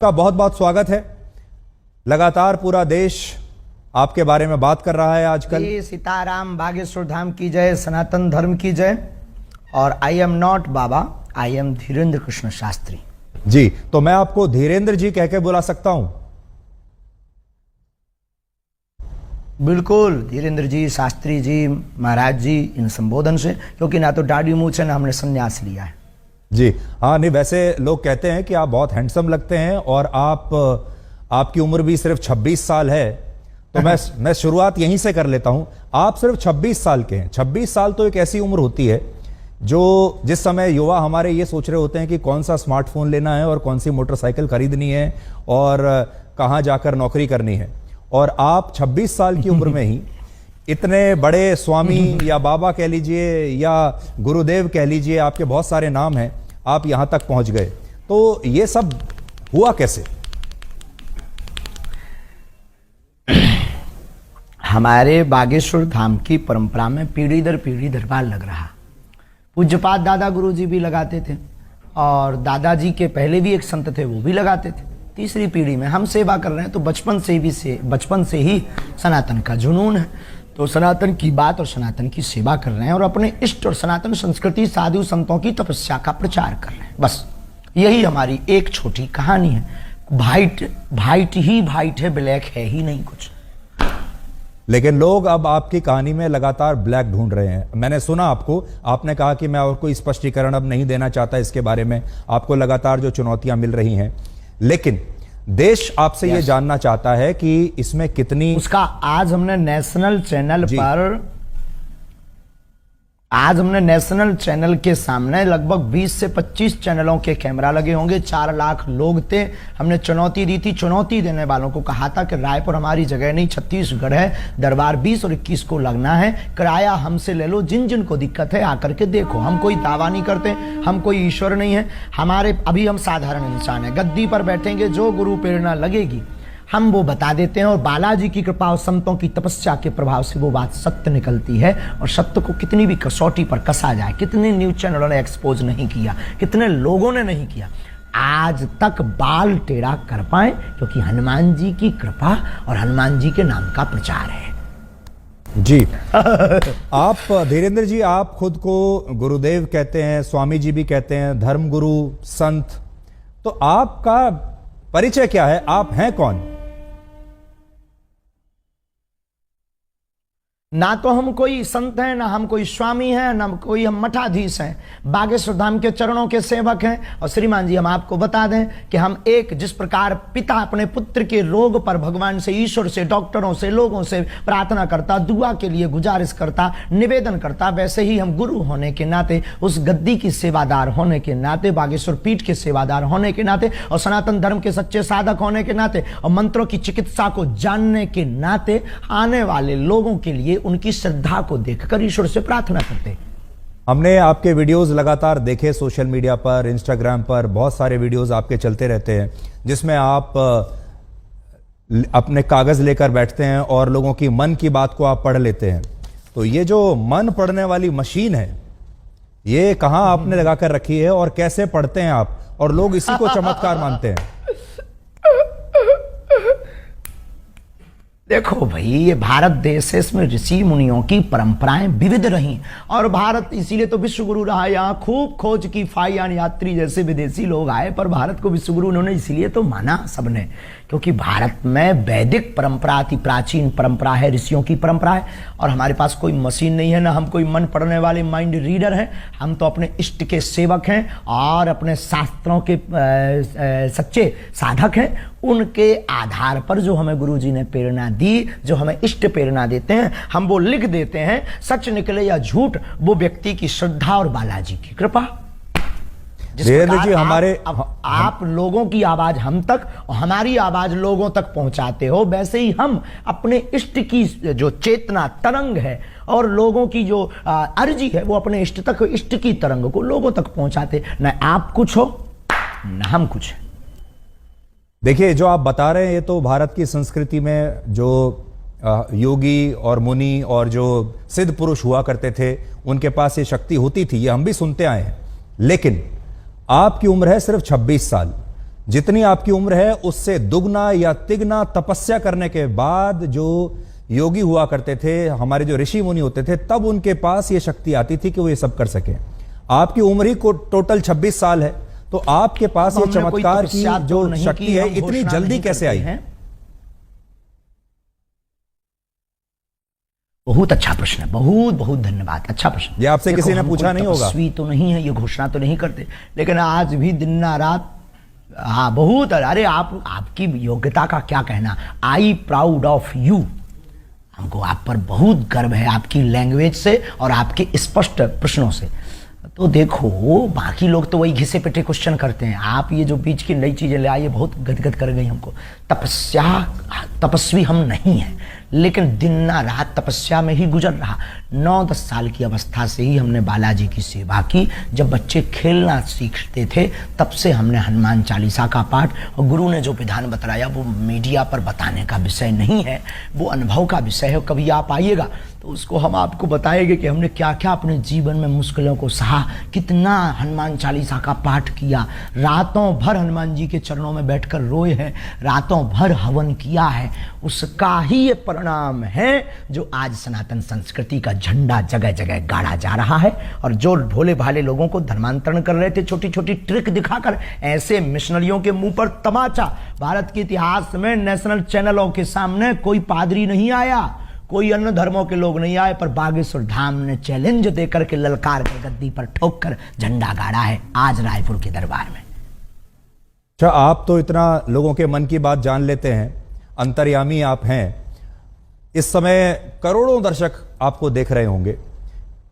का बहुत बहुत स्वागत है। लगातार पूरा देश आपके बारे में बात कर रहा है आजकल। सीताराम, बागेश्वर धाम की जय, सनातन धर्म की जय। और I am not baba, I am Dhirendra Krishna Shastri ji. तो मैं आपको धीरेन्द्र जी कह के बुला सकता हूं? बिल्कुल, धीरेन्द्र जी, शास्त्री जी, महाराज जी, इन संबोधन से, क्योंकि ना तो दाढ़ी मूंछ है ना हमने संन्यास लिया है जी। हाँ, नहीं वैसे लोग कहते हैं कि आप बहुत हैंडसम लगते हैं और आपकी उम्र भी सिर्फ 26 साल है। तो मैं शुरुआत यहीं से कर लेता हूं। आप सिर्फ 26 साल के हैं। 26 साल तो एक ऐसी उम्र होती है जिस समय युवा हमारे ये सोच रहे होते हैं कि कौन सा स्मार्टफोन लेना है और कौन सी मोटरसाइकिल खरीदनी है और कहां जाकर नौकरी करनी है। और आप 26 साल की उम्र में ही इतने बड़े स्वामी या बाबा कह लीजिए या गुरुदेव कह लीजिए, आपके बहुत सारे नाम हैं, आप यहां तक पहुंच गए। तो ये सब हुआ कैसे? हमारे बागेश्वर धाम की परंपरा में पीढ़ी दर पीढ़ी दरबार लग रहा। पूज्यपाद दादा गुरु जी भी लगाते थे और दादाजी के पहले भी एक संत थे, वो भी लगाते थे। तीसरी पीढ़ी में हम सेवा कर रहे हैं, तो बचपन से ही सनातन का जुनून है। तो सनातन की बात और सनातन की सेवा कर रहे हैं और अपने इष्ट और सनातन संस्कृति, साधु संतों की तपस्या का प्रचार कर रहे हैं। बस यही हमारी एक छोटी कहानी है। वाइट है, ब्लैक है ही नहीं कुछ। लेकिन लोग अब आपकी कहानी में लगातार ब्लैक ढूंढ रहे हैं। मैंने सुना आपने कहा कि मैं और कोई स्पष्टीकरण अब नहीं देना चाहता इसके बारे में। आपको लगातार जो चुनौतियां मिल रही हैं, लेकिन देश आपसे ये जानना चाहता है कि इसमें कितनी उसका आज हमने नेशनल चैनल के सामने लगभग 20 से 25 चैनलों के कैमरा लगे होंगे। 4 लाख लोग थे। हमने चुनौती दी थी, चुनौती देने वालों को कहा था कि रायपुर हमारी जगह नहीं, छत्तीसगढ़ है, दरबार 20 और 21 को लगना है, किराया हमसे ले लो, जिन जिन को दिक्कत है आकर के देखो। हम कोई दावा नहीं करते, हम कोई ईश्वर नहीं है, अभी हम साधारण इंसान है। गद्दी पर बैठेंगे, जो गुरु प्रेरणा लगेगी हम वो बता देते हैं और बालाजी की कृपा और संतों की तपस्या के प्रभाव से वो बात सत्य निकलती है। और सत्य को कितनी भी कसौटी पर कसा जाए, कितने न्यूज चैनलों ने एक्सपोज नहीं किया, कितने लोगों ने नहीं किया, आज तक बाल टेढ़ा कर पाए, क्योंकि हनुमान जी की कृपा और हनुमान जी के नाम का प्रचार है जी। आप धीरेन्द्र जी, आप खुद को गुरुदेव कहते हैं, स्वामी जी भी कहते हैं, धर्म गुरु, संत। तो आपका परिचय क्या है? आप हैं कौन? ना तो हम कोई संत हैं, ना हम कोई स्वामी हैं, ना कोई हम मठाधीश हैं। बागेश्वर धाम के चरणों के सेवक हैं। और श्रीमान जी, हम आपको बता दें कि हम जिस प्रकार पिता अपने पुत्र के रोग पर भगवान से, ईश्वर से, डॉक्टरों से, लोगों से प्रार्थना करता, दुआ के लिए गुजारिश करता, निवेदन करता, वैसे ही हम गुरु होने के नाते, उस गद्दी की सेवादार होने के नाते, बागेश्वर पीठ के सेवादार होने के नाते और सनातन धर्म के सच्चे साधक होने के नाते और मंत्रों की चिकित्सा को जानने के नाते आने वाले लोगों के लिए उनकी श्रद्धा को देखकर ईश्वर से प्रार्थना करते हैं। हमने आपके वीडियोस लगातार देखे सोशल मीडिया पर, इंस्टाग्राम पर बहुत सारे वीडियोस आपके चलते रहते हैं, जिसमें आप अपने कागज लेकर बैठते हैं और लोगों की मन की बात को आप पढ़ लेते हैं। तो ये जो मन पढ़ने वाली मशीन है, ये कहां आपने लगाकर रखी है और कैसे पढ़ते हैं आप? और लोग इसी को चमत्कार मानते हैं। देखो भाई, ये भारत देश है, इसमें ऋषि मुनियों की परंपराएं विविध रही और भारत इसीलिए तो विश्व गुरु रहा। यहाँ खूब खोज की फाइयान यात्री जैसे विदेशी लोग आए, पर भारत को विश्व गुरु उन्होंने इसीलिए तो माना सबने, क्योंकि भारत में वैदिक परंपरा, अति प्राचीन परंपरा है, ऋषियों की परंपरा है। और हमारे पास कोई मशीन नहीं है, ना हम कोई मन पढ़ने वाले माइंड रीडर हैं। हम तो अपने इष्ट के सेवक हैं और अपने शास्त्रों के सच्चे साधक हैं। उनके आधार पर जो हमें गुरु जी ने प्रेरणा दी, जो हमें इष्ट प्रेरणा देते हैं, हम वो लिख देते हैं। सच निकले या झूठ, वो व्यक्ति की श्रद्धा और बालाजी की कृपा। धीरेन्द्र जी, आप लोगों की आवाज हम तक और हमारी आवाज लोगों तक पहुंचाते हो, वैसे ही हम अपने इष्ट की जो चेतना तरंग है और लोगों की जो अर्जी है, वो अपने इष्ट तक, इष्ट की तरंग को लोगों तक पहुंचाते। न आप कुछ हो न हम कुछ है। देखिए, जो आप बता रहे हैं, ये तो भारत की संस्कृति में जो योगी और मुनि और जो सिद्ध पुरुष हुआ करते थे, उनके पास ये शक्ति होती थी, ये हम भी सुनते आए हैं। लेकिन आपकी उम्र है सिर्फ 26 साल। जितनी आपकी उम्र है उससे दुगना या तिगना तपस्या करने के बाद जो योगी हुआ करते थे, हमारे जो ऋषि मुनि होते थे, तब उनके पास ये शक्ति आती थी कि वो ये सब कर सके। आपकी उम्र ही को टोटल 26 साल है, तो आपके पास ये चमत्कार की जो शक्ति है इतनी जल्दी कैसे आई है? बहुत अच्छा प्रश्न है, बहुत बहुत धन्यवाद, अच्छा प्रश्न। ये आपसे किसी ने पूछा नहीं होगा? तपस्वी तो नहीं है, ये घोषणा तो नहीं करते, लेकिन आज भी दिन ना रात, हाँ बहुत। अरे आपकी योग्यता का क्या कहना, आई प्राउड ऑफ यू। हमको आप पर बहुत गर्व है, आपकी लैंग्वेज से और आपके स्पष्ट प्रश्नों से। तो देखो, बाकी लोग तो वही घिसे पिटे क्वेश्चन करते हैं, आप ये जो बीच की नई चीजें ले आए बहुत गदगद कर गई हमको। तपस्वी हम नहीं हैं, लेकिन दिन ना रात तपस्या में ही गुजर रहा। 9-10 साल की अवस्था से ही हमने बालाजी की सेवा की। जब बच्चे खेलना सीखते थे तब से हमने हनुमान चालीसा का पाठ, और गुरु ने जो विधान बताया वो मीडिया पर बताने का विषय नहीं है, वो अनुभव का विषय है। कभी आप आइएगा तो उसको हम आपको बताएंगे कि हमने क्या क्या अपने जीवन में मुश्किलों को सहा, कितना हनुमान चालीसा का पाठ किया, रातों भर हनुमान जी के चरणों में बैठकर रोए हैं, रातों भर हवन किया है। उसका ही ये परिणाम है जो आज सनातन संस्कृति का झंडा जगह जगह गाड़ा जा रहा है। और जो भोले भाले लोगों को धर्मांतरण कर रहे थे छोटी छोटी ट्रिक दिखाकर, ऐसे मिशनरियों के मुंह पर तमाचा। भारत के इतिहास में नेशनल चैनलों के सामने कोई पादरी नहीं आया, कोई अन्य धर्मों के लोग नहीं आए, पर बागेश्वर धाम ने चैलेंज देकर के ललकार कर गद्दी पर ठोक कर झंडा गाड़ा है आज रायपुर के दरबार में। अच्छा, आप तो इतना लोगों के मन की बात जान लेते हैं, अंतर्यामी आप हैं। इस समय करोड़ों दर्शक आपको देख रहे होंगे,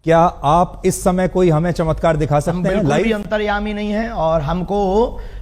क्या आप इस समय कोई हमें चमत्कार दिखा सकते हैं? बिल्कुल भी अंतर्यामी नहीं है, और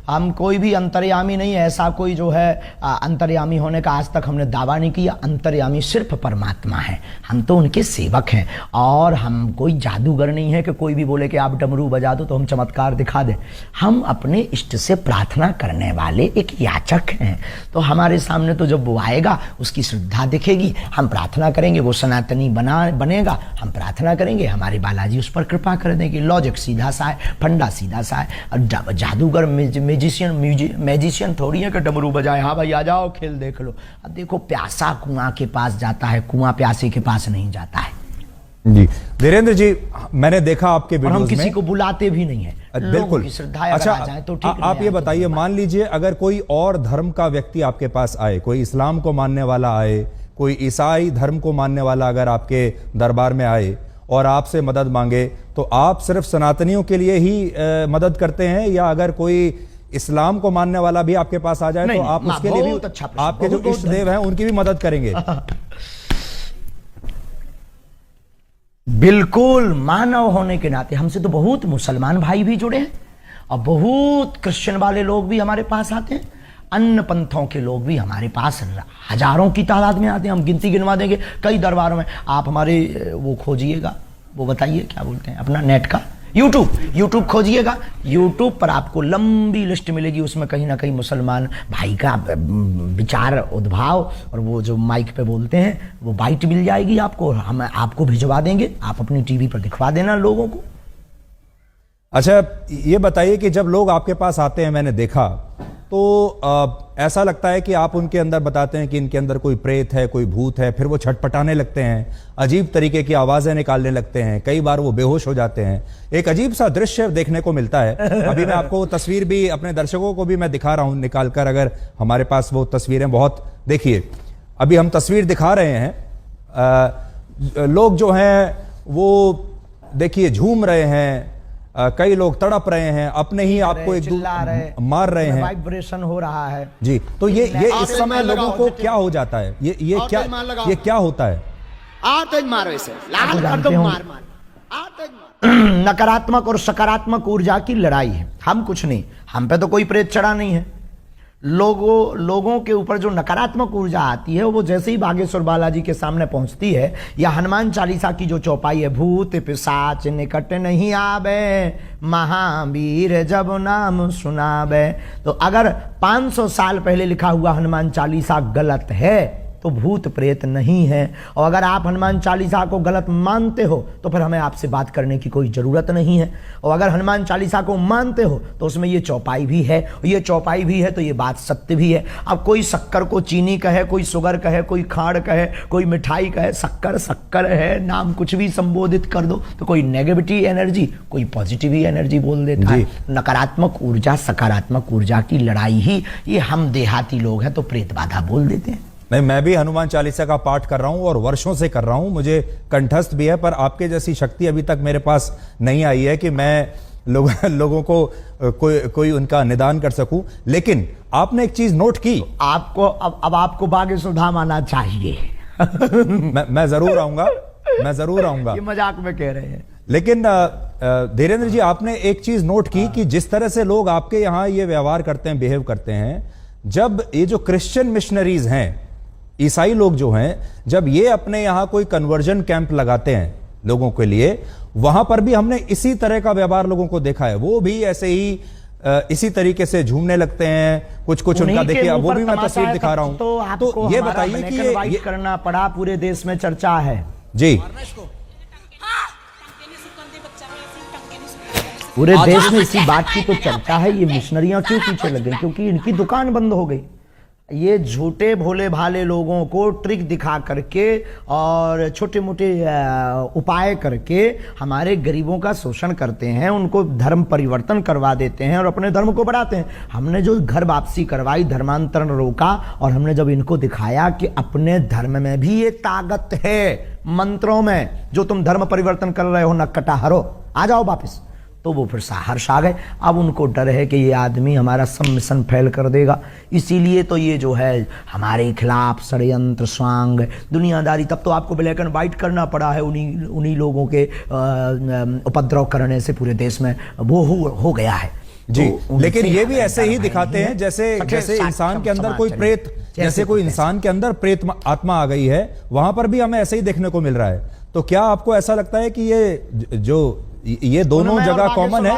हम कोई भी अंतर्यामी नहीं है। ऐसा कोई जो है अंतर्यामी होने का आज तक हमने दावा नहीं किया। अंतर्यामी सिर्फ परमात्मा है, हम तो उनके सेवक हैं। और हम कोई जादूगर नहीं है कि कोई भी बोले कि आप डमरू बजा दो तो हम चमत्कार दिखा दें। हम अपने इष्ट से प्रार्थना करने वाले एक याचक हैं। तो हमारे सामने तो जब वो आएगा उसकी श्रद्धा दिखेगी, हम प्रार्थना करेंगे, वो सनातनी बनेगा, हम प्रार्थना करेंगे, हमारे बालाजी उस पर कृपा कर देंगे। लॉजिक सीधा सा है, फंडा सीधा सा है। और जादूगर मैजिशियन थोड़ी है कि डमरू बजाए, हाँ भाई आ जाओ खेल देख लो। अब देखो, प्यासा कुआं के पास जाता है, कुआं प्यासे के पास नहीं जाता है। जी धीरेन्द्र जी, मैंने देखा आपके वीडियोस में, हम किसी को बुलाते भी नहीं है, बिल्कुल की श्रद्धा। अच्छा, आ जाए तो ठीक। आप ये बताइए, मान लीजिए अगर कोई और धर्म का व्यक्ति आपके पास आए, कोई इस्लाम को मानने वाला आए, कोई ईसाई धर्म को मानने वाला अगर आपके दरबार में आए और आपसे मदद मांगे, तो आप सिर्फ सनातनियों के लिए ही मदद करते हैं, या अगर कोई इस्लाम को मानने वाला भी आपके पास आ जाए तो आप उसके लिए भी आपके जो इष्ट देव हैं उनकी भी मदद करेंगे? बिल्कुल, मानव होने के नाते हमसे तो बहुत मुसलमान भाई भी जुड़े हैं, और बहुत क्रिश्चियन वाले लोग भी हमारे पास आते हैं, अन्य पंथों के लोग भी हमारे पास हजारों की तादाद में आते हैं। हम गिनती गिनवा देंगे कई दरबारों में। आप हमारे वो खोजिएगा, वो बताइए क्या बोलते हैं अपना नेट का, यूट्यूब खोजिएगा। यूट्यूब पर आपको लंबी लिस्ट मिलेगी, उसमें कहीं ना कहीं मुसलमान भाई का विचार उद्भाव और वो जो माइक पे बोलते हैं वो बाइट मिल जाएगी आपको, हम आपको भिजवा देंगे, आप अपनी टीवी पर दिखवा देना लोगों को। अच्छा, ये बताइए कि जब लोग आपके पास आते हैं, मैंने देखा तो ऐसा लगता है कि आप उनके अंदर बताते हैं कि इनके अंदर कोई प्रेत है, कोई भूत है, फिर वो छटपटाने लगते हैं, अजीब तरीके की आवाजें निकालने लगते हैं, कई बार वो बेहोश हो जाते हैं, एक अजीब सा दृश्य देखने को मिलता है। अभी मैं आपको वो तस्वीर भी अपने दर्शकों को भी मैं दिखा रहा हूं निकालकर, अगर हमारे पास वो तस्वीरें, बहुत देखिए अभी हम तस्वीर दिखा रहे हैं। लोग जो हैं वो देखिए झूम रहे हैं, कई लोग तड़प रहे हैं, अपने ही आपको एक मार रहे हैं, वाइब्रेशन हो रहा है जी। तो ये इस समय लोगों को क्या हो जाता है, ये क्या होता है? मारो इसे, लाल कर दो, मार नकारात्मक और सकारात्मक ऊर्जा की लड़ाई है। हम कुछ नहीं, हम पे तो कोई प्रेत चढ़ा नहीं है। लोगों के ऊपर जो नकारात्मक ऊर्जा आती है वो जैसे ही बागेश्वर बालाजी के सामने पहुंचती है, या हनुमान चालीसा की जो चौपाई है, भूत पिशाच निकट नहीं आवे, महावीर जब नाम सुनावे। तो अगर 500 साल पहले लिखा हुआ हनुमान चालीसा गलत है तो भूत प्रेत नहीं है। और अगर आप हनुमान चालीसा को गलत मानते हो तो फिर हमें आपसे बात करने की कोई ज़रूरत नहीं है। और अगर हनुमान चालीसा को मानते हो तो उसमें ये चौपाई भी है, ये चौपाई भी है तो ये बात सत्य भी है। अब कोई शक्कर को चीनी कहे, कोई शुगर कहे, कोई खाड़ कहे, कोई मिठाई कहे, शक्कर शक्कर है, नाम कुछ भी संबोधित कर दो तो कोई नेगेटिव एनर्जी, कोई पॉजिटिव एनर्जी बोल देता है। नकारात्मक ऊर्जा सकारात्मक ऊर्जा की लड़ाई ही ये हम देहाती लोग हैं तो प्रेत बाधा बोल देते हैं। नहीं, मैं भी हनुमान चालीसा का पाठ कर रहा हूं और वर्षों से कर रहा हूं, मुझे कंठस्थ भी है, पर आपके जैसी शक्ति अभी तक मेरे पास नहीं आई है कि मैं लोगों को कोई उनका निदान कर सकूं। लेकिन आपने एक चीज नोट की, आपको अब आपको भाग्य सुधाम आना चाहिए। मैं जरूर आऊंगा, मैं जरूर आऊंगा। ये मजाक में कह रहे हैं। लेकिन धीरेन्द्र जी, आपने एक चीज नोट की कि जिस तरह से लोग आपके यहां ये व्यवहार करते हैं, बिहेव करते हैं, जब ये जो क्रिश्चियन मिशनरीज हैं, ईसाई लोग जो हैं, जब ये अपने यहां कोई कन्वर्जन कैंप लगाते हैं लोगों के लिए, वहां पर भी हमने इसी तरह का व्यवहार लोगों को देखा है। वो भी ऐसे ही इसी तरीके से झूमने लगते हैं, कुछ उनका देखिए, वो भी मैं तस्वीर दिखा रहा हूं। तो ये बताइए कि ये करना पड़ा, पूरे देश में चर्चा है जी, पूरे देश में इसी बात की तो चर्चा है। ये मिशनरियां क्यों पीछे लग गई? क्योंकि इनकी दुकान बंद हो गई। ये झूठे भोले भाले लोगों को ट्रिक दिखा करके और छोटे मोटे उपाय करके हमारे गरीबों का शोषण करते हैं, उनको धर्म परिवर्तन करवा देते हैं और अपने धर्म को बढ़ाते हैं। हमने जो घर वापसी करवाई, धर्मांतरण रोका, और हमने जब इनको दिखाया कि अपने धर्म में भी ये ताकत है, मंत्रों में, जो तुम धर्म परिवर्तन कर रहे हो नक्कटा हरो, आ जाओ वापिस, तो वो फिर हर्ष आ गए। अब उनको डर है कि ये आदमी हमारा सब मिशन फेल कर देगा, इसीलिए तो ये जो है हमारे खिलाफ षड्यंत्र स्वांग दुनियादारी। तब तो आपको ब्लैक एंड व्हाइट करना पड़ा है, उन्हीं लोगों के उपद्रव करने से पूरे देश में वो हो गया है जी। तो लेकिन ये भी ऐसे ही दिखाते हैं जैसे इंसान के अंदर कोई प्रेत, जैसे कोई इंसान के अंदर प्रेत आत्मा आ गई है, वहां पर भी हमें ऐसे ही देखने को मिल रहा है। तो क्या आपको ऐसा लगता है कि ये दोनों जगह कॉमन है,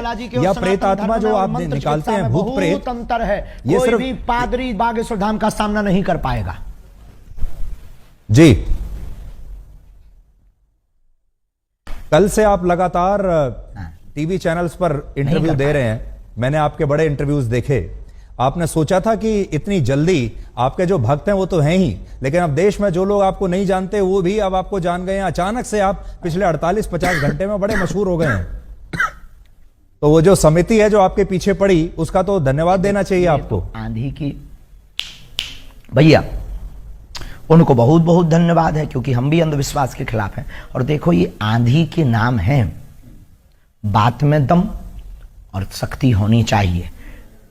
या प्रेत आत्मा जो आप निकालते हैं, भूत प्रेत, अंतर है? ये सिर्फ भी पादरी बागेश्वर धाम का सामना नहीं कर पाएगा जी। कल से आप लगातार टीवी चैनल्स पर इंटरव्यू दे रहे हैं, मैंने आपके बड़े इंटरव्यूज देखे। आपने सोचा था कि इतनी जल्दी आपके जो भक्त हैं वो तो हैं ही, लेकिन अब देश में जो लोग आपको नहीं जानते वो भी अब आपको जान गए हैं। अचानक से आप पिछले 48-50 घंटे में बड़े मशहूर हो गए हैं। तो वो जो समिति है जो आपके पीछे पड़ी, उसका तो धन्यवाद देना चाहिए आपको। आंधी की भैया, उनको बहुत बहुत धन्यवाद है, क्योंकि हम भी अंधविश्वास के खिलाफ हैं। और देखो, ये आंधी के नाम है, बात में दम और शक्ति होनी चाहिए।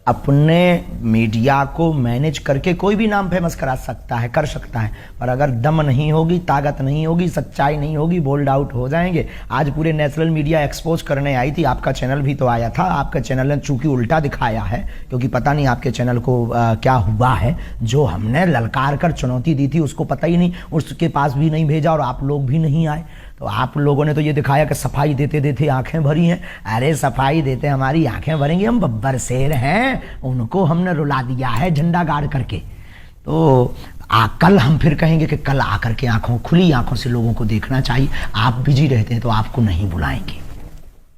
अपने मीडिया को मैनेज करके कोई भी नाम फेमस करा सकता है, कर सकता है, पर अगर दम नहीं होगी, ताकत नहीं होगी, सच्चाई नहीं होगी, बोल्ड आउट हो जाएंगे। आज पूरे नेशनल मीडिया एक्सपोज करने आई थी, आपका चैनल भी तो आया था। आपका चैनल ने चूंकि उल्टा दिखाया है, क्योंकि पता नहीं आपके चैनल को क्या हुआ है। जो हमने ललकार कर चुनौती दी थी उसको पता ही नहीं, उसके पास भी नहीं भेजा और आप लोग भी नहीं आए। तो आप लोगों ने तो ये दिखाया कि सफाई देते देते आंखें भरी हैं। अरे सफाई देते हमारी आंखें भरेंगी, हम बब्बर शेर हैं, उनको हमने रुला दिया है झंडा गाड़ करके। तो कल हम फिर कहेंगे कि कल आकर के खुली आंखों से लोगों को देखना चाहिए। आप बिजी रहते हैं तो आपको नहीं बुलाएंगे।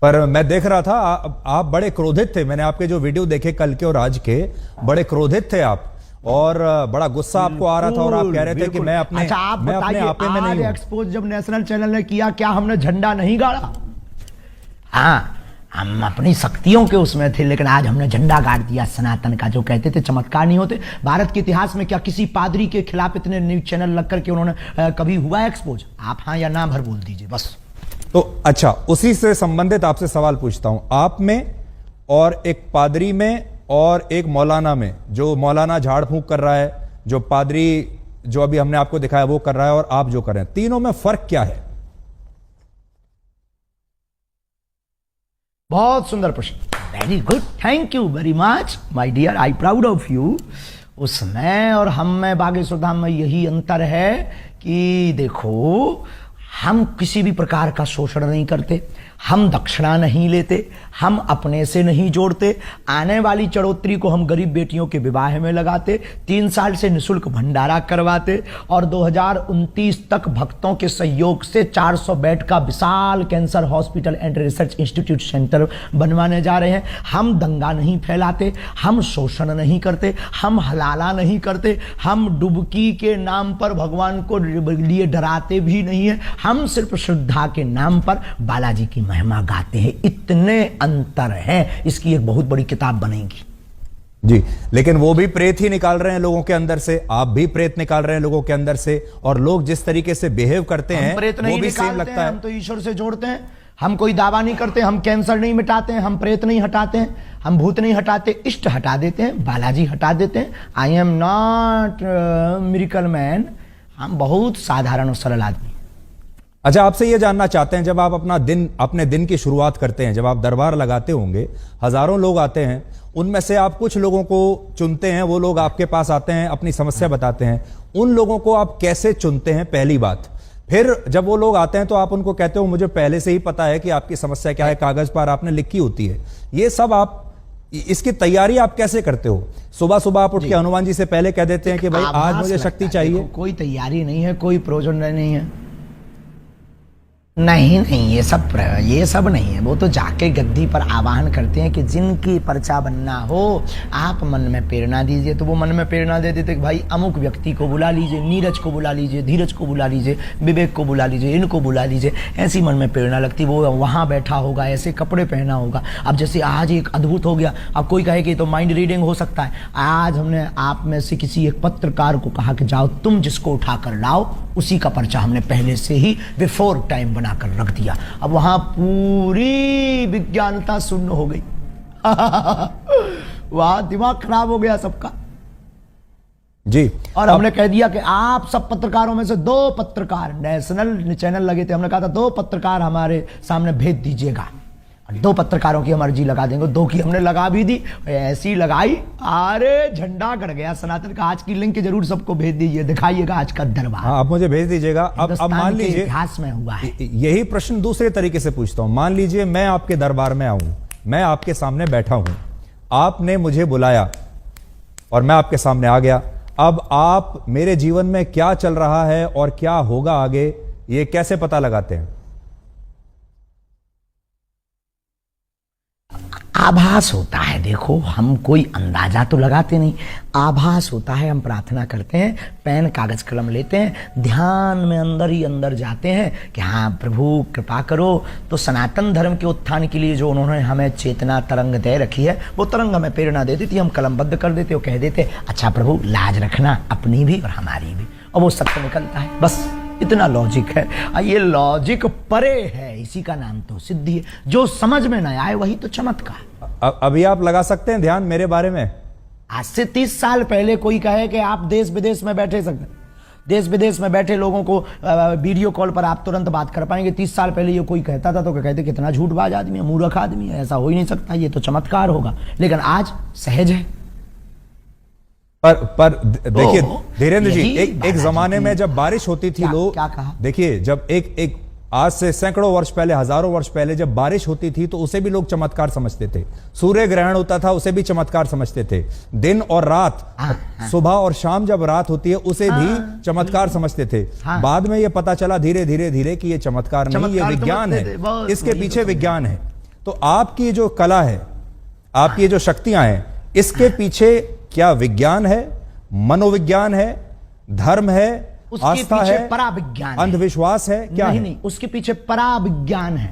पर मैं देख रहा था आप बड़े क्रोधित थे, मैंने आपके जो वीडियो देखे कल के और आज के, बड़े क्रोधित थे आप, और बड़ा गुस्सा आपको आ रहा था, और आप कह रहे थे कि मैं अपने आपे में नहीं हूं। एक्सपोज जब नेशनल चैनल ने किया, क्या हमने झंडा नहीं गाड़ा? हाँ, हम अपनी शक्तियों के उसमें थे, लेकिन आज हमने झंडा गाड़ दिया सनातन का। जो कहते थे चमत्कार नहीं होते, भारत के इतिहास में क्या किसी पादरी के खिलाफ इतने न्यूज चैनल लग करके उन्होंने कभी हुआ एक्सपोज? आप हाँ या ना भर बोल दीजिए बस। तो अच्छा, उसी से संबंधित आपसे सवाल पूछता हूं। आप में और एक पादरी में और एक मौलाना में, जो मौलाना झाड़ फूंक कर रहा है, जो पादरी जो अभी हमने आपको दिखाया वो कर रहा है, और आप जो कर रहे हैं, तीनों में फर्क क्या है? बहुत सुंदर प्रश्न, very good, thank you very much my dear, I proud of you. उसमें और हम में बागेश्वर धाम में यही अंतर है कि देखो, हम किसी भी प्रकार का शोषण नहीं करते, हम दक्षिणा नहीं लेते, हम अपने से नहीं जोड़ते, आने वाली चढ़ोतरी को हम गरीब बेटियों के विवाह में लगाते, 3 साल से निःशुल्क भंडारा करवाते और 2029 तक भक्तों के सहयोग से 400 बेड का विशाल cancer hospital and research institute centre बनवाने जा रहे हैं। हम दंगा नहीं फैलाते, हम शोषण नहीं करते, हम हलाला नहीं करते, हम डुबकी के नाम पर भगवान को लिए डराते भी नहीं है, हम सिर्फ श्रद्धा के नाम पर बालाजी की महिमा गाते हैं। इतने अंतर हैं, इसकी एक बहुत बड़ी किताब बनेगी। जी, लेकिन वो भी प्रेत ही निकाल रहे हैं लोगों के अंदर से, आप भी प्रेत निकाल रहे हैं लोगों के अंदर से, और लोग जिस तरीके से बिहेव करते हैं प्रेत नहीं वो भी सेम लगता है। हम तो ईश्वर से जोड़ते हैं, हम कोई दावा नहीं करते, हम कैंसर नहीं मिटाते हैं, हम प्रेत नहीं हटाते हैं, हम भूत नहीं हटाते, इष्ट हटा देते हैं, बालाजी हटा देते हैं। आई एम नॉट मिरेकल मैन, हम बहुत साधारण और सरल आदमी। अच्छा, आपसे यह जानना चाहते हैं, जब आप अपने दिन की शुरुआत करते हैं, जब आप दरबार लगाते होंगे, हजारों लोग आते हैं, उनमें से आप कुछ लोगों को चुनते हैं, वो लोग आपके पास आते हैं, अपनी समस्या बताते हैं, उन लोगों को आप कैसे चुनते हैं, पहली बात। फिर जब वो लोग आते हैं तो आप उनको कहते हो मुझे पहले से ही पता है कि आपकी समस्या क्या है, कागज पर आपने लिखी होती है। ये सब आप, इसकी तैयारी आप कैसे करते हो? सुबह सुबह आप उठ के हनुमान जी से पहले कह देते हैं कि भाई आज मुझे शक्ति चाहिए? कोई तैयारी नहीं है, कोई प्रयोजन नहीं है, नहीं, ये सब नहीं है। वो तो जाके गद्दी पर आवाहन करते हैं कि जिनकी पर्चा बनना हो आप मन में प्रेरणा दीजिए, तो वो मन में प्रेरणा दे देते कि भाई अमुक व्यक्ति को बुला लीजिए, नीरज को बुला लीजिए, धीरज को बुला लीजिए, विवेक को बुला लीजिए, इनको बुला लीजिए। ऐसी मन में प्रेरणा लगती, वो वहाँ बैठा होगा, ऐसे कपड़े पहना होगा। अब जैसे आज एक अद्भुत हो गया, अब कोई कहे कि तो माइंड रीडिंग हो सकता है। आज हमने आप में से किसी एक पत्रकार को कहा कि जाओ तुम जिसको उठा कर लाओ, उसी का पर्चा हमने पहले से ही बिफोर टाइम बनाकर रख दिया। अब वहां पूरी विज्ञानता शून्य हो गई। वहां दिमाग खराब हो गया सबका जी। और हमने कह दिया कि आप सब पत्रकारों में से 2 पत्रकार, नेशनल चैनल लगे थे, हमने कहा था 2 पत्रकार हमारे सामने भेज दीजिएगा, 2 पत्रकारों की हम अर्जी लगा देंगे। 2 की हमने लगा भी दी, ऐसी लगाई, अरे झंडा गड़ गया सनातन का। आज की लिंक जरूर सबको भेज दीजिए, दिखाइएगा आज का दरबार। हाँ, आप मुझे भेज दीजिएगा। अब मान लीजिए इतिहास में हुआ है। यही प्रश्न दूसरे तरीके से पूछता हूं। मान लीजिए मैं आपके दरबार में आऊं, मैं आपके सामने बैठा हूं, आपने मुझे बुलाया और मैं आपके सामने आ गया। अब आप मेरे जीवन में क्या चल रहा है और क्या होगा आगे, ये कैसे पता लगाते हैं? आभास होता है। देखो, हम कोई अंदाजा तो लगाते नहीं, आभास होता है। हम प्रार्थना करते हैं, पेन कागज कलम लेते हैं, ध्यान में अंदर ही अंदर जाते हैं कि हाँ प्रभु कृपा करो। तो सनातन धर्म के उत्थान के लिए जो उन्होंने हमें चेतना तरंग दे रखी है, वो तरंग हमें प्रेरणा देती थी। हम कलमबद्ध कर देते और कह देते अच्छा प्रभु लाज रखना अपनी भी और हमारी भी, और वो सत्य निकलता है। बस इतना लॉजिक है, ये लॉजिक परे है, इसी का नाम तो सिद्धि है। जो समझ में न आए वही तो चमत्कार। अभी आप लगा सकते हैं ध्यान मेरे बारे में? आज से 30 साल पहले कोई कहे कि आप देश विदेश में बैठे सकते, देश विदेश में बैठे लोगों को वीडियो कॉल पर आप तुरंत बात कर पाएंगे। 30 साल पहले ये कोई कहता था तो कहते कितना झूठबाज आदमी है, मूर्ख आदमी है, ऐसा हो ही नहीं सकता, ये तो चमत्कार होगा। लेकिन आज सहज है। पर देखिए धीरेन्द्र जी, एक जमाने में जब बारिश होती थी, लोग क्या कहा? देखिए, जब एक आज से सैकड़ों वर्ष पहले, हजारों वर्ष पहले जब बारिश होती थी तो उसे भी लोग चमत्कार समझते थे। सूर्य ग्रहण होता था, उसे भी चमत्कार समझते थे। दिन और रात, सुबह और शाम जब रात होती है, उसे भी चमत्कार समझते थे। बाद में यह पता चला धीरे धीरे धीरे कि यह चमत्कार नहीं, यह विज्ञान है, इसके पीछे विज्ञान है। तो आपकी जो कला है, आपकी जो शक्तियां हैं, इसके पीछे क्या विज्ञान है, मनोविज्ञान है, धर्म है, आस्था है, पराविज्ञान, अंधविश्वास है, क्या नहीं, है? नहीं, उसके पीछे पराविज्ञान है।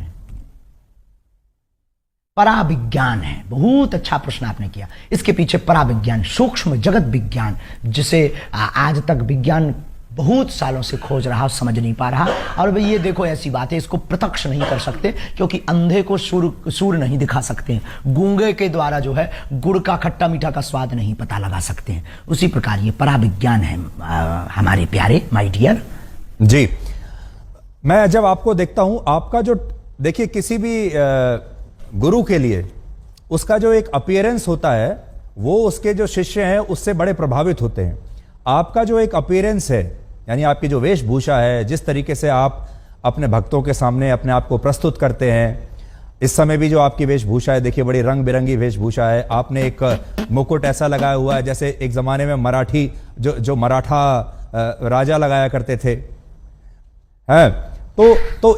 पराविज्ञान है। बहुत अच्छा प्रश्न आपने किया। इसके पीछे पराविज्ञान, सूक्ष्म जगत विज्ञान, जिसे आज तक विज्ञान बहुत सालों से खोज रहा, समझ नहीं पा रहा। और ये देखो, ऐसी बात है, इसको प्रत्यक्ष नहीं कर सकते क्योंकि अंधे को सूर नहीं दिखा सकते हैं, गूंगे के द्वारा जो है गुड़ का खट्टा मीठा का स्वाद नहीं पता लगा सकते हैं। उसी प्रकार ये पराविज्ञान है हमारे प्यारे माय डियर जी। मैं जब आपको देखता हूं, आपका जो, देखिए किसी भी गुरु के लिए उसका जो एक अपीयरेंस होता है, वो उसके जो शिष्य हैं उससे बड़े प्रभावित होते हैं। आपका जो एक अपीयरेंस है, यानी आपकी जो वेशभूषा है, जिस तरीके से आप अपने भक्तों के सामने अपने आप को प्रस्तुत करते हैं। इस समय भी जो आपकी वेशभूषा है, देखिए बड़ी रंग बिरंगी वेशभूषा है। आपने एक मुकुट ऐसा लगाया हुआ है जैसे एक जमाने में मराठी जो मराठा राजा लगाया करते थे, है। तो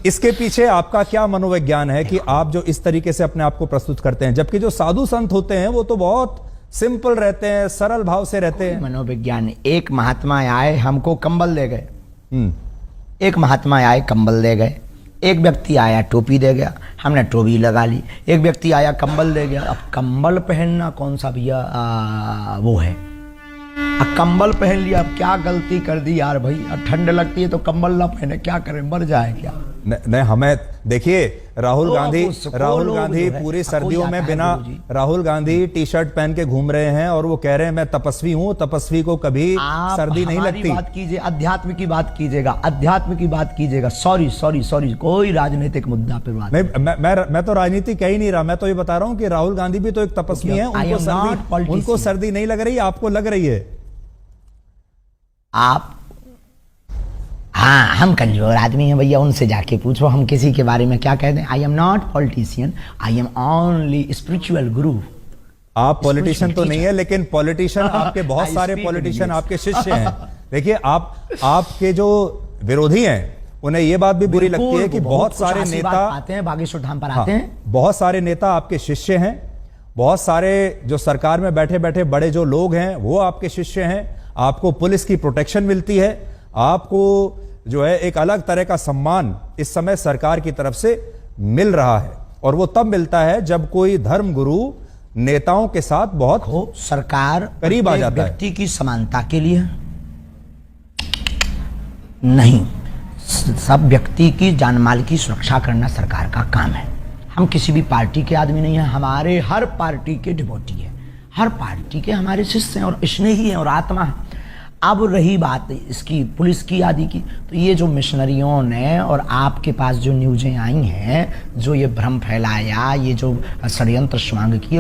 इसके पीछे आपका क्या मनोविज्ञान है कि आप जो इस तरीके से अपने आप को प्रस्तुत करते हैं, जबकि जो साधु संत होते हैं वो तो बहुत सिंपल रहते हैं, सरल भाव से रहते हैं। मनोविज्ञान, एक महात्मा आए हमको कंबल दे गए, एक महात्मा आए कंबल दे गए, एक व्यक्ति आया टोपी दे गया, हमने टोपी लगा ली, एक व्यक्ति आया कंबल दे गया। अब कंबल पहनना कौन सा भैया वो है, अब कंबल पहन लिया, अब क्या गलती कर दी यार भाई, अब ठंड लगती है तो कंबल ना पहने, क्या करें, मर जाए क्या। नहीं हमें देखिए राहुल गांधी पूरी सर्दियों में बिना राहुल गांधी टी शर्ट पहन के घूम रहे हैं और वो कह रहे हैं मैं तपस्वी हूं, तपस्वी को कभी सर्दी नहीं लगती। बात कीजिए, अध्यात्म की बात कीजिएगा, अध्यात्म की बात कीजिएगा। सॉरी, कोई राजनीतिक मुद्दा पर बात नहीं। मैं तो राजनीति कह ही नहीं रहा, मैं तो ये बता रहा हूं कि राहुल गांधी भी तो एक तपस्वी है, उनको सर्दी नहीं लग रही, आपको लग रही है। आप हाँ, हम कमजोर आदमी हैं भैया, उनसे जाके पूछो, हम किसी के बारे में क्या कह दें। आई am not politician, I am only spiritual गुरु। आप पॉलिटिशियन तो नहीं है, लेकिन पॉलिटिशियन आपके बहुत सारे पॉलिटिशियन आपके शिष्य हैं। देखिए आपके जो विरोधी हैं उन्हें यह बात भी बुरी लगती है कि बहुत सारे नेता आते हैं बागेश्वर धाम पर आते हैं, बहुत सारे नेता आपके शिष्य हैं, बहुत सारे जो सरकार में बैठे बैठे बड़े जो लोग हैं वो आपके शिष्य हैं। आपको पुलिस की प्रोटेक्शन मिलती है, आपको जो है एक अलग तरह का सम्मान इस समय सरकार की तरफ से मिल रहा है, और वो तब मिलता है जब कोई धर्म गुरु नेताओं के साथ बहुत सरकार करीब आ जाता है। व्यक्ति की समानता के लिए नहीं, सब व्यक्ति की जान माल की सुरक्षा करना सरकार का काम है। हम किसी भी पार्टी के आदमी नहीं हैं, हमारे हर पार्टी के डिवोटी है, हर पार्टी के हमारे शिष्य हैं और स्नेही हैं और आत्मा है। अब रही बात इसकी पुलिस की आदि की, तो ये जो मिशनरियों ने और आपके पास जो न्यूज़ें आई हैं, जो ये भ्रम फैलाया, ये जो षड्यंत्र स्वांग किए,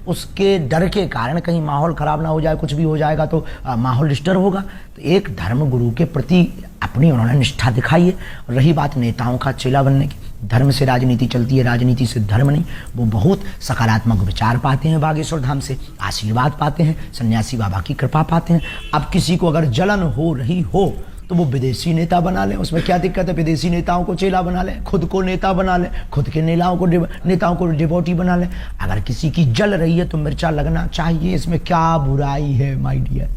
उसके डर के कारण कहीं माहौल खराब ना हो जाए, कुछ भी हो जाएगा तो माहौल डिस्टर्ब होगा। तो एक धर्म गुरु के प्रति अपनी उन्होंने निष्ठा दिखाई है। और रही बात नेताओं का चेला बनने की, धर्म से राजनीति चलती है, राजनीति से धर्म नहीं। वो बहुत सकारात्मक विचार पाते हैं, बागेश्वर धाम से आशीर्वाद पाते हैं, सन्यासी बाबा की कृपा पाते हैं। अब किसी को अगर जलन हो रही हो तो वो विदेशी नेता बना ले, उसमें क्या दिक्कत है। विदेशी नेताओं को चेला बना ले, खुद को नेता बना ले, खुद के नेताओं को डिवोटी बना ले। अगर किसी की जल रही है तो मिर्चा लगना चाहिए, इसमें क्या बुराई है माय डियर।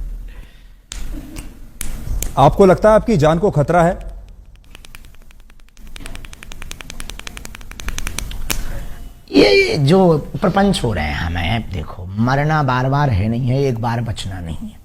आपको लगता है आपकी जान को खतरा है? ये जो प्रपंच हो रहे हैं हमें, देखो मरना बार बार है नहीं है, एक बार बचना नहीं है,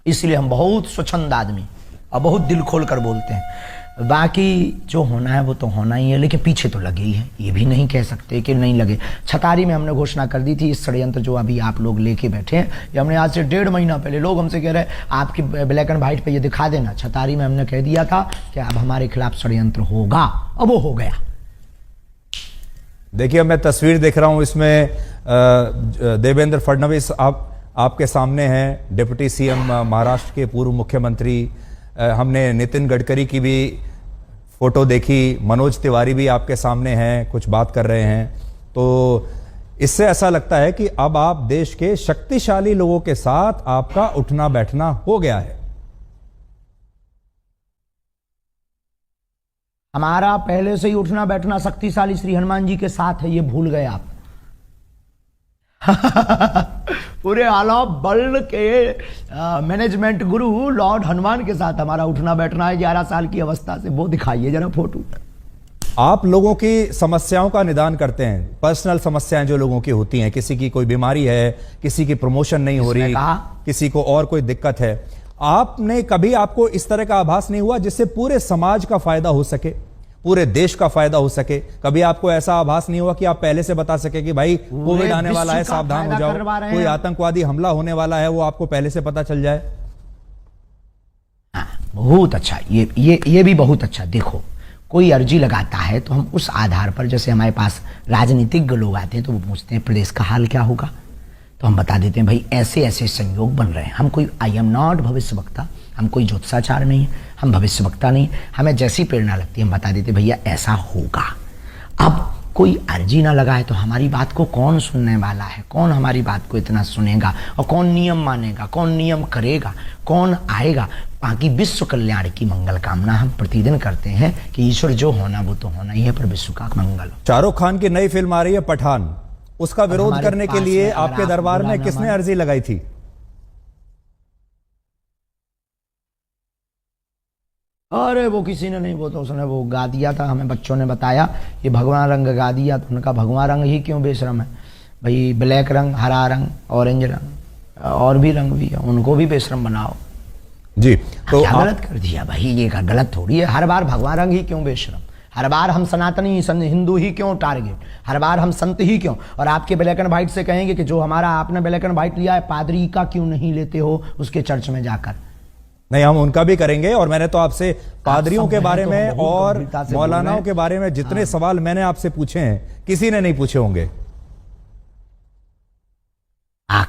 इसलिए हम बहुत स्वच्छंद आदमी और बहुत दिल खोल कर बोलते हैं। बाकी जो होना है वो तो होना ही है, लेकिन पीछे तो लगे ही है, ये भी नहीं कह सकते कि नहीं लगे। छतारी में हमने घोषणा कर दी थी, इस षड्यंत्र जो अभी आप लोग लेके बैठे हैं, ये हमने आज से 1.5 महीना पहले, लोग हमसे कह रहे हैं आपकी ब्लैक एंड व्हाइट पे ये दिखा देना। छतारी में हमने कह दिया था कि अब हमारे खिलाफ षड्यंत्र होगा, अब वो हो गया। देखिए मैं तस्वीर देख रहा हूं, इसमें देवेंद्र फडणवीस आपके सामने हैं, डिप्टी सीएम महाराष्ट्र के पूर्व मुख्यमंत्री। हमने नितिन गडकरी की भी फोटो देखी, मनोज तिवारी भी आपके सामने हैं, कुछ बात कर रहे हैं। तो इससे ऐसा लगता है कि अब आप देश के शक्तिशाली लोगों के साथ आपका उठना बैठना हो गया है। हमारा पहले से ही उठना बैठना शक्तिशाली श्री हनुमान जी के साथ है, ये भूल गए आप। पूरे आला बल के मैनेजमेंट गुरु लॉर्ड हनुमान के साथ हमारा उठना बैठना है 11 साल की अवस्था से। वो दिखाइए जरा फोटो। आप लोगों की समस्याओं का निदान करते हैं, पर्सनल समस्याएं जो लोगों की होती हैं, किसी की कोई बीमारी है, किसी की प्रमोशन नहीं हो रही, किसी को और कोई दिक्कत है। आपने कभी आपको इस तरह का आभास नहीं हुआ जिससे पूरे समाज का फायदा हो सके, पूरे देश का फायदा हो सके? कभी आपको ऐसा आभास नहीं हुआ कि आप पहले से बता सके कि भाई कोविड आने वाला है, सावधान हो जाओ, कोई आतंकवादी हमला होने वाला है, वो आपको पहले से पता चल जाए? बहुत अच्छा, ये भी बहुत अच्छा। देखो कोई अर्जी लगाता है तो हम उस आधार पर, जैसे हमारे पास राजनीतिक लोग आते हैं तो वो पूछते हैं प्रदेश का हाल क्या होगा, तो हम बता देते हैं भाई ऐसे ऐसे संयोग बन रहे हैं। हम कोई आई एम नॉट भविष्य वक्ता, हम कोई ज्योतिषाचार नहीं है, हम भविष्यवक्ता नहीं, हमें जैसी प्रेरणा लगती है हम बता देते भैया ऐसा होगा। अब कोई अर्जी ना लगाए तो हमारी बात को कौन सुनने वाला है, कौन हमारी बात को इतना सुनेगा और कौन नियम मानेगा, कौन नियम करेगा, कौन आएगा। बाकी विश्व कल्याण की मंगल कामना हम प्रतिदिन करते हैं कि ईश्वर जो होना वो तो होना ही है, पर विश्व का मंगल हो। शाहरुख खान की नई फिल्म आ रही है पठान, उसका विरोध करने के लिए आपके दरबार में किसने अर्जी लगाई थी? अरे वो किसी ने नहीं, वो तो उसने वो गा दिया था, हमें बच्चों ने बताया ये भगवा रंग गा दिया, तो उनका भगवा रंग ही क्यों बेशरम है भाई, ब्लैक रंग, हरा रंग, ऑरेंज रंग और भी रंग भी है, उनको भी बेशरम बनाओ जी। तो क्या गलत कर दिया भाई, ये गलत थोड़ी है। हर बार भगवा रंग ही क्यों बेशरम, हर बार हम सनातनी हिंदू ही क्यों टारगेट, हर बार हम संत ही क्यों। और आपके ब्लैक एंड व्हाइट से कहेंगे कि जो हमारा आपने ब्लैक एंड व्हाइट लिया है पादरी का क्यों नहीं लेते हो उसके चर्च में जाकर। नहीं, हम उनका भी करेंगे। और मैंने तो आपसे पादरियों के बारे में और मौलानाओं के बारे में जितने सवाल मैंने आपसे पूछे हैं किसी ने नहीं पूछे होंगे।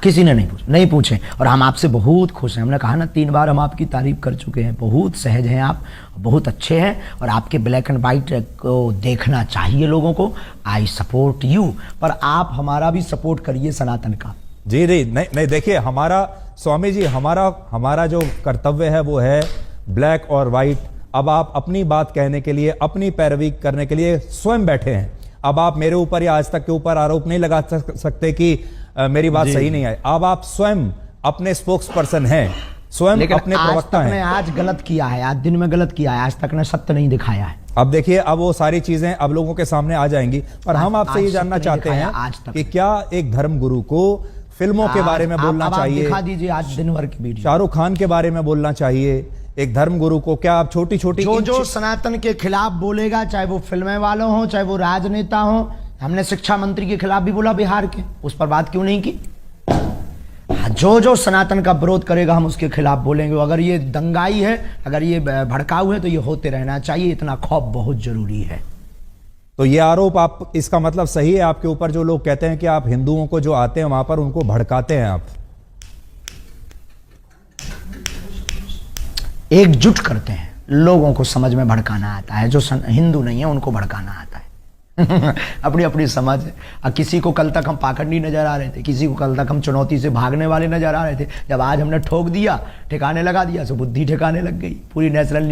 किसी ने नहीं पूछे और हम आपसे बहुत खुश हैं। हमने कहा ना 3 बार हम आपकी तारीफ कर चुके हैं, बहुत सहज हैं आप, बहुत अच्छे हैं और आपके ब्लैक एंड व्हाइट को देखना चाहिए लोगों को। आई सपोर्ट यू, पर आप हमारा भी सपोर्ट करिए सनातन का। जी जी, नहीं देखिए, हमारा स्वामी जी, हमारा जो कर्तव्य है वो है ब्लैक और व्हाइट। अब आप अपनी बात कहने के लिए, अपनी पैरवी करने के लिए स्वयं बैठे हैं। अब आप मेरे ऊपर या आज तक के ऊपर आरोप नहीं लगा सकते कि मेरी बात सही नहीं है। अब आप स्वयं अपने स्पोक्स पर्सन हैं, स्वयं अपने प्रवक्ता हैं। आज गलत किया है, आज दिन में गलत किया है, आज तक ने सत्य नहीं दिखाया है। अब देखिए, अब वो सारी चीजें अब लोगों के सामने आ जाएंगी। पर हम आपसे ये जानना चाहते हैं कि क्या एक धर्म गुरु को फिल्मों के बारे में बोलना चाहिए? दिखा दीजिए आज दिन भर की वीडियो। शाहरुख खान के बारे में बोलना चाहिए एक धर्म गुरु को? क्या आप छोटी छोटी जो सनातन के खिलाफ बोलेगा, चाहे वो फिल्में वालों हो चाहे वो राजनेता हो, हमने शिक्षा मंत्री के खिलाफ भी बोला बिहार के, उस पर बात क्यों नहीं की? जो सनातन का विरोध करेगा हम उसके खिलाफ बोलेंगे। अगर ये दंगाई है, अगर ये भड़काऊ है तो ये होते रहना चाहिए, इतना खौफ बहुत जरूरी है। तो ये आरोप आप, इसका मतलब सही है आपके ऊपर जो लोग कहते हैं कि आप हिंदुओं को जो आते हैं वहां पर उनको भड़काते हैं, आप एकजुट करते हैं, लोगों को समझ में भड़काना आता है, जो हिंदू नहीं है उनको भड़काना आता है। अपनी अपनी समझ है। किसी को कल तक हम पाखंडी नजर आ रहे थे, किसी को कल तक हम चुनौती से भागने वाले नजर आ रहे थे, जब आज हमने ठोक दिया, ठिकाने लगा दिया, तो बुद्धि ठिकाने लग गई पूरी नेशनल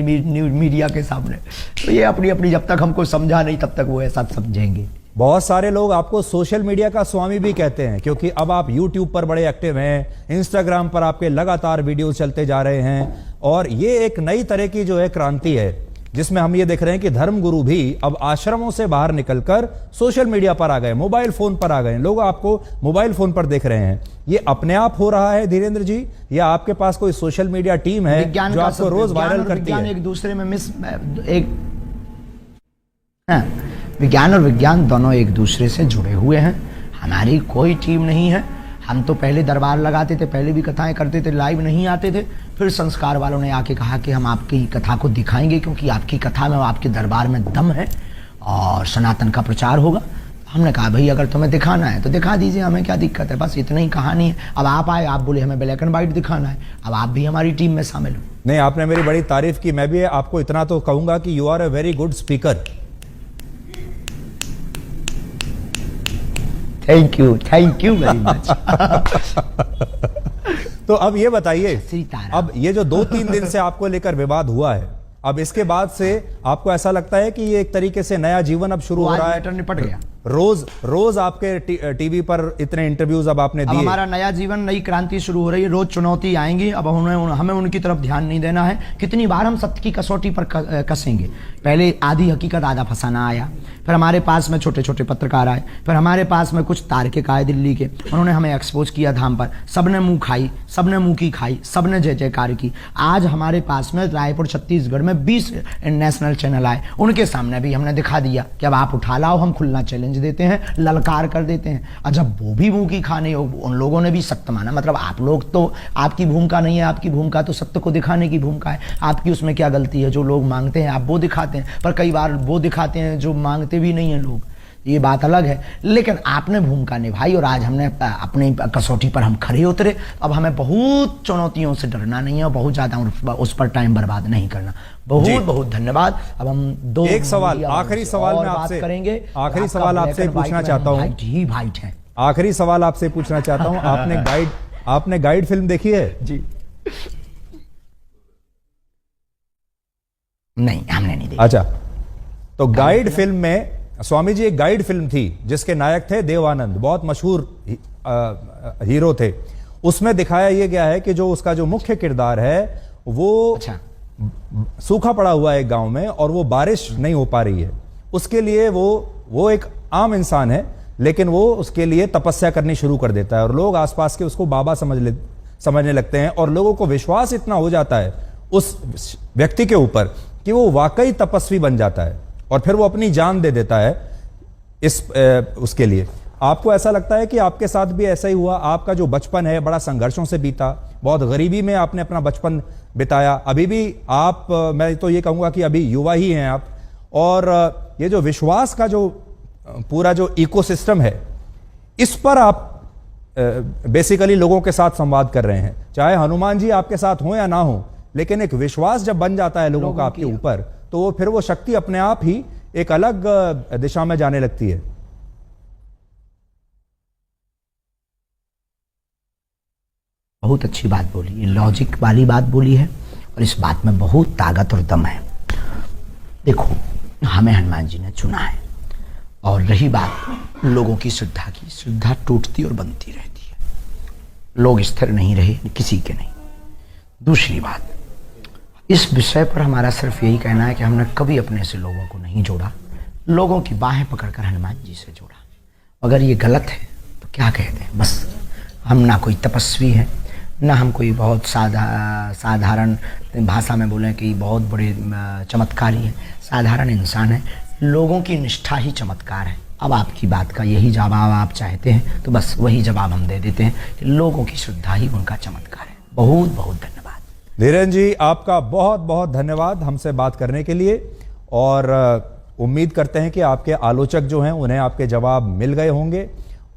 मीडिया के सामने। तो ये अपनी अपनी, जब तक हमको समझा नहीं तब तक वो ऐसा समझेंगे। बहुत सारे लोग आपको सोशल मीडिया का स्वामी भी कहते हैं, क्योंकि अब आप यूट्यूब पर बड़े एक्टिव हैं, इंस्टाग्राम पर आपके लगातार वीडियो चलते जा रहे हैं, और ये एक नई तरह की जो है क्रांति है जिसमें हम ये देख रहे हैं कि धर्मगुरु भी अब आश्रमों से बाहर निकलकर सोशल मीडिया पर आ गए, मोबाइल फोन पर आ गए। लोग आपको मोबाइल फोन पर देख रहे हैं। ये अपने आप हो रहा है धीरेन्द्र जी, या आपके पास कोई सोशल मीडिया टीम है जो आपको रोज वायरल करती है? एक दूसरे में विज्ञान और विज्ञान दोनों एक दूसरे से जुड़े हुए हैं। हमारी कोई टीम नहीं है। हम तो पहले दरबार लगाते थे, पहले भी कथाएं करते थे, लाइव नहीं आते थे। फिर संस्कार वालों ने आके कहा कि हम आपकी कथा को दिखाएंगे, क्योंकि आपकी कथा में, आपके दरबार में दम है और सनातन का प्रचार होगा। हमने कहा भाई अगर तुम्हें दिखाना है तो दिखा दीजिए, हमें क्या दिक्कत है, बस इतनी ही कहानी है। अब आप आए, आप बोले हमें ब्लैक एंड व्हाइट दिखाना है, अब आप भी हमारी टीम में शामिल हो। नहीं, आपने मेरी बड़ी तारीफ की। मैं भी आपको इतना तो कहूंगा कि you are a very good speaker. Thank you very much. तो अब ये बताइए, अब ये जो 2-3 दिन से आपको लेकर विवाद हुआ है, अब इसके बाद से आपको ऐसा लगता है कि ये एक तरीके से नया जीवन अब शुरू हो रहा है? निपट गया। रोज आपके टीवी पर इतने इंटरव्यूज अब आपने दिए। हमारा नया जीवन, नई क्रांति शुरू हो रही है। रोज चुनौती आएंगी, अब हमें उनकी तरफ ध्यान नहीं देना है। कितनी बार हम सत्य की कसौटी पर कसेंगे। पहले आधी हकीकत आधा फसाना आया, फिर हमारे पास में छोटे छोटे पत्रकार आए, फिर हमारे पास में कुछ तार्किक आए दिल्ली के, उन्होंने हमें एक्सपोज किया धाम पर। सबने मुंह खाई, सबने मुंह की खाई, सबने जय जयकार की। आज हमारे पास में रायपुर छत्तीसगढ़ में 20 नेशनल चैनल आए, उनके सामने भी हमने दिखा दिया कि अब आप उठा लाओ, हम खुलना चैलेंज देते हैं, ललकार कर देते हैं। और जब वो भी मुंह की खाने, उन लोगों ने भी सत्य माना। मतलब आप लोग तो, आपकी भूमिका नहीं है, आपकी भूमिका तो सत्य को दिखाने की भूमिका है। आपकी उसमें क्या गलती है? जो लोग मांगते हैं आप वो दिखाते हैं, पर कई बार वो दिखाते हैं जो मांगते भी नहीं है लोग। ये बात अलग है, लेकिन आपने भूमिका निभाई और आज हमने अपनी कसौटी पर हम खड़े उतरे। अब हमें बहुत चुनौतियों से डरना नहीं है और बहुत ज्यादा उस पर टाइम बर्बाद नहीं करना। बहुत बहुत धन्यवाद। अब हम दो एक सवाल, आखिरी सवाल मैं आपसे करेंगे। आखिरी सवाल आपसे पूछना चाहता हूँ। वाइट है। आखिरी सवाल आपसे पूछना चाहता हूँ, आपने गाइड फिल्म देखी है? जी नहीं, हमने नहीं देखी। अच्छा, तो गाइड फिल्म में स्वामी जी एक गाइड फिल्म थी जिसके नायक थे देव आनंद, बहुत मशहूर हीरो थे। उसमें दिखाया यह गया है कि जो उसका जो मुख्य किरदार है वो अच्छा सूखा पड़ा हुआ है एक गांव में और वो बारिश नहीं हो पा रही है। उसके लिए वो एक आम इंसान है, लेकिन वो उसके लिए तपस्या करनी शुरू कर देता है और लोग आसपास के उसको बाबा समझने लगते हैं और लोगों को विश्वास इतना हो जाता है उस व्यक्ति के ऊपर कि वो वाकई तपस्वी बन जाता है और फिर वो अपनी जान दे देता है उसके लिए। आपको ऐसा लगता है कि आपके साथ भी ऐसा ही हुआ? आपका जो बचपन है बड़ा संघर्षों से बीता, बहुत गरीबी में आपने अपना बचपन बिताया। अभी भी आप, मैं तो ये कहूंगा कि अभी युवा ही हैं आप, और ये जो विश्वास का जो पूरा जो इकोसिस्टम है, इस पर आप बेसिकली लोगों के साथ संवाद कर रहे हैं। चाहे हनुमान जी आपके साथ हो या ना हो, लेकिन एक विश्वास जब बन जाता है लोगों का आपके ऊपर, तो वो फिर वो शक्ति अपने आप ही एक अलग दिशा में जाने लगती है। बहुत अच्छी बात बोली, ये लॉजिक वाली बात बोली है और इस बात में बहुत ताकत और दम है। देखो, हमें हनुमान जी ने चुना है और रही बात लोगों की श्रद्धा की, श्रद्धा टूटती और बनती रहती है, लोग स्थिर नहीं रहे, किसी के नहीं। दूसरी बात, इस विषय पर हमारा सिर्फ यही कहना है कि हमने कभी अपने से लोगों को नहीं जोड़ा, लोगों की बाहें पकड़कर हनुमान जी से जोड़ा। अगर ये गलत है तो क्या कहते हैं, बस हम ना कोई तपस्वी है, ना हम कोई बहुत साधारण भाषा में बोलें कि बहुत बड़े चमत्कारी है, साधारण इंसान है। लोगों की निष्ठा ही चमत्कार है। अब आपकी बात का यही जवाब आप चाहते हैं तो बस वही जवाब हम दे देते हैं कि लोगों की श्रद्धा ही उनका चमत्कार है। बहुत बहुत धन्यवाद धीरेन्द्र जी, आपका बहुत बहुत धन्यवाद हमसे बात करने के लिए, और उम्मीद करते हैं कि आपके आलोचक जो हैं उन्हें आपके जवाब मिल गए होंगे,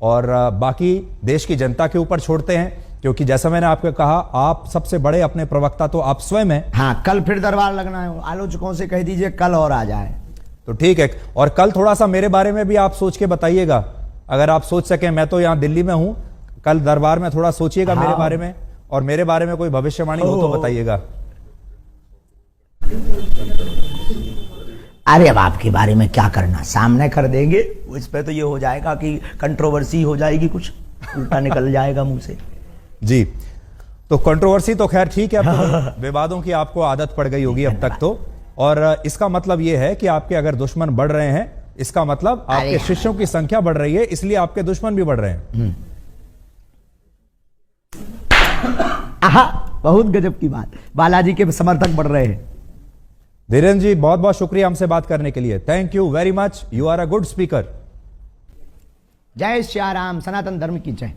और बाकी देश की जनता के ऊपर छोड़ते हैं, क्योंकि जैसा मैंने आपको कहा, आप सबसे बड़े अपने प्रवक्ता तो आप स्वयं हैं। हाँ, कल फिर दरबार लगना है, आलोचकों से कह दीजिए कल और आ जाए तो ठीक है। और कल थोड़ा सा मेरे बारे में भी आप सोच के बताइएगा, अगर आप सोच सकें। मैं तो यहाँ दिल्ली में हूं, कल दरबार में थोड़ा सोचिएगा मेरे बारे में, और मेरे बारे में कोई भविष्यवाणी हो तो बताइएगा। अरे अब आपके बारे में क्या करना, सामने कर देंगे, इस पे तो ये हो जाएगा कि कंट्रोवर्सी हो जाएगी, कुछ उल्टा निकल जाएगा मुंह से। जी, तो कंट्रोवर्सी तो खैर ठीक है, अब तो विवादों की आपको आदत पड़ गई होगी अब तक तो, और इसका मतलब यह है कि आपके अगर दुश्मन बढ़ रहे हैं, इसका मतलब आपके शिष्यों की संख्या बढ़ रही है, इसलिए आपके दुश्मन भी बढ़ रहे हैं। आहा, बहुत गजब की बात, बालाजी के समर्थक बढ़ रहे हैं। धीरेन्द्र जी, बहुत बहुत शुक्रिया हमसे बात करने के लिए। Thank you very much, you are a good speaker. जय श्री राम, सनातन धर्म की जय।